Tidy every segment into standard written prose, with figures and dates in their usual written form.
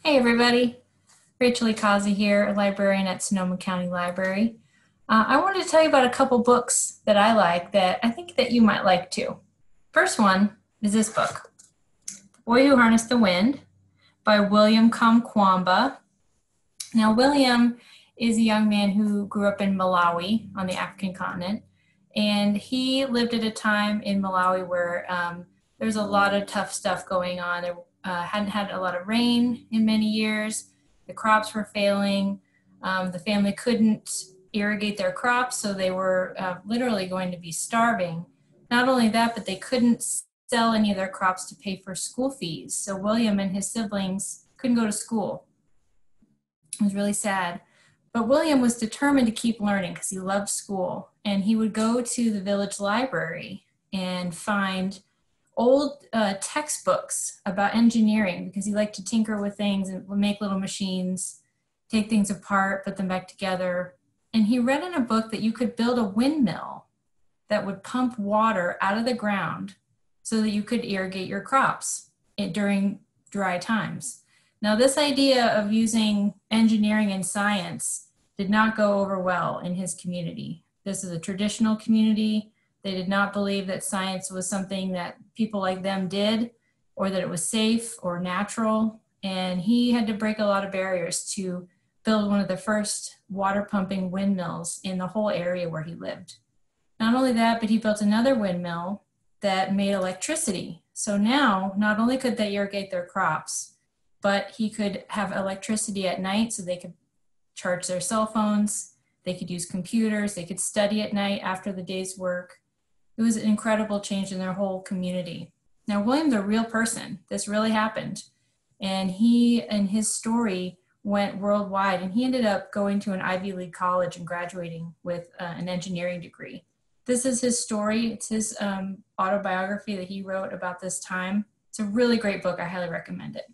Hey everybody, Rachel Ikazi here, a librarian at Sonoma County Library. I wanted to tell you about a couple books that I like that I think that you might like too. First one is this book, The Boy Who Harnessed the Wind by William Kamkwamba. Now William is a young man who grew up in Malawi on the African continent, and he lived at a time in Malawi where there's a lot of tough stuff going on. There hadn't had a lot of rain in many years. The crops were failing. The family couldn't irrigate their crops, so they were literally going to be starving. Not only that, but they couldn't sell any of their crops to pay for school fees. So William and his siblings couldn't go to school. It was really sad. But William was determined to keep learning because he loved school. And he would go to the village library and find old textbooks about engineering because he liked to tinker with things and make little machines, take things apart, put them back together. And he read in a book that you could build a windmill that would pump water out of the ground so that you could irrigate your crops during dry times. Now, this idea of using engineering and science did not go over well in his community. This is a traditional community. They did not believe that science was something that people like them did, or that it was safe or natural. And he had to break a lot of barriers to build one of the first water pumping windmills in the whole area where he lived. Not only that, but he built another windmill that made electricity. So now, not only could they irrigate their crops, but he could have electricity at night so they could charge their cell phones, they could use computers, they could study at night after the day's work. It was an incredible change in their whole community. Now, William's a real person. This really happened. And he and his story went worldwide, and he ended up going to an Ivy League college and graduating with an engineering degree. This is his story. It's his autobiography that he wrote about this time. It's a really great book. I highly recommend it.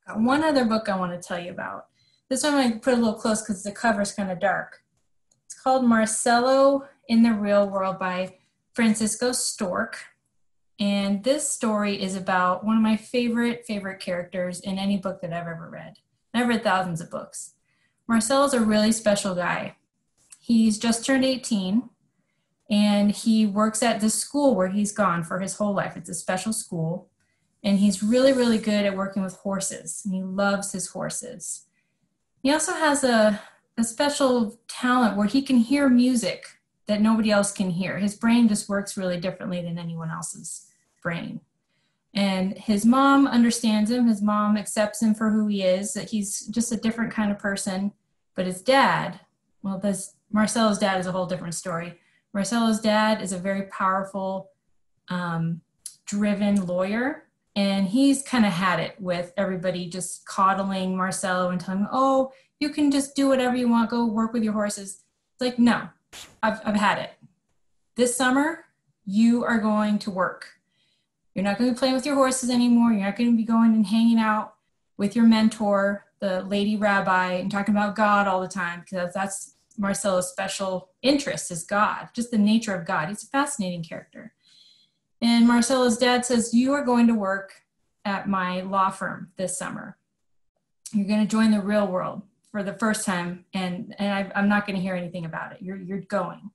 Got one other book I want to tell you about. This one I put a little close because the cover's kind of dark. It's called Marcelo in the Real World by Francisco Stork. And this story is about one of my favorite characters in any book that I've ever read. I've read thousands of books. Marcelo's a really special guy. He's just turned 18, and he works at the school where he's gone for his whole life. It's a special school, and he's really, really good at working with horses, and he loves his horses. He also has a special talent where he can hear music that nobody else can hear. His brain just works really differently than anyone else's brain. And his mom understands him. His mom accepts him for who he is, that he's just a different kind of person. But his dad, well, Marcelo's dad is a whole different story. Marcelo's dad is a very powerful, driven lawyer. And he's kind of had it with everybody just coddling Marcelo and telling him, oh, you can just do whatever you want, go work with your horses. It's like, no, I've had it. This summer, you are going to work. You're not going to be playing with your horses anymore. You're not going to be going and hanging out with your mentor, the lady rabbi, and talking about God all the time, because that's Marcelo's special interest is God, just the nature of God. He's a fascinating character. And Marcelo's dad says, you are going to work at my law firm this summer. You're going to join the real world for the first time, and I'm not going to hear anything about it. You're going.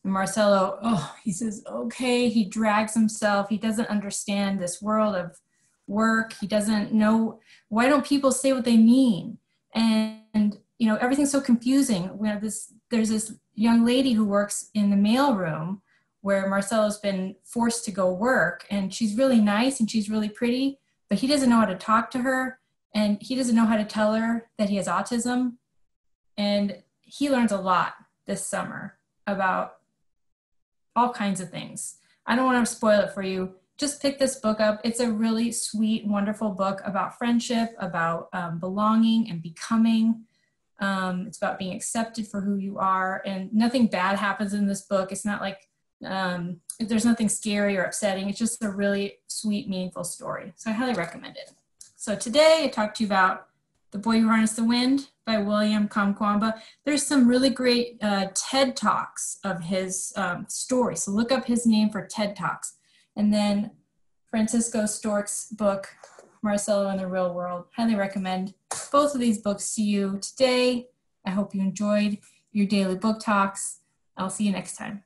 And Marcelo, he says, okay. He drags himself. He doesn't understand this world of work. He doesn't know, why don't people say what they mean? And everything's so confusing. There's this young lady who works in the mailroom where Marcelo's been forced to go work, and she's really nice and she's really pretty, but he doesn't know how to talk to her, and he doesn't know how to tell her that he has autism. And he learns a lot this summer about all kinds of things. I don't want to spoil it for you. Just pick this book up. It's a really sweet, wonderful book about friendship, about belonging and becoming. It's about being accepted for who you are, and nothing bad happens in this book. It's not like there's nothing scary or upsetting. It's just a really sweet, meaningful story. So I highly recommend it. So today I talked to you about The Boy Who Harnessed the Wind by William Kamkwamba. There's some really great TED Talks of his story. So look up his name for TED Talks. And then Francisco Stork's book, Marcelo in the Real World. Highly recommend both of these books to you today. I hope you enjoyed your daily book talks. I'll see you next time.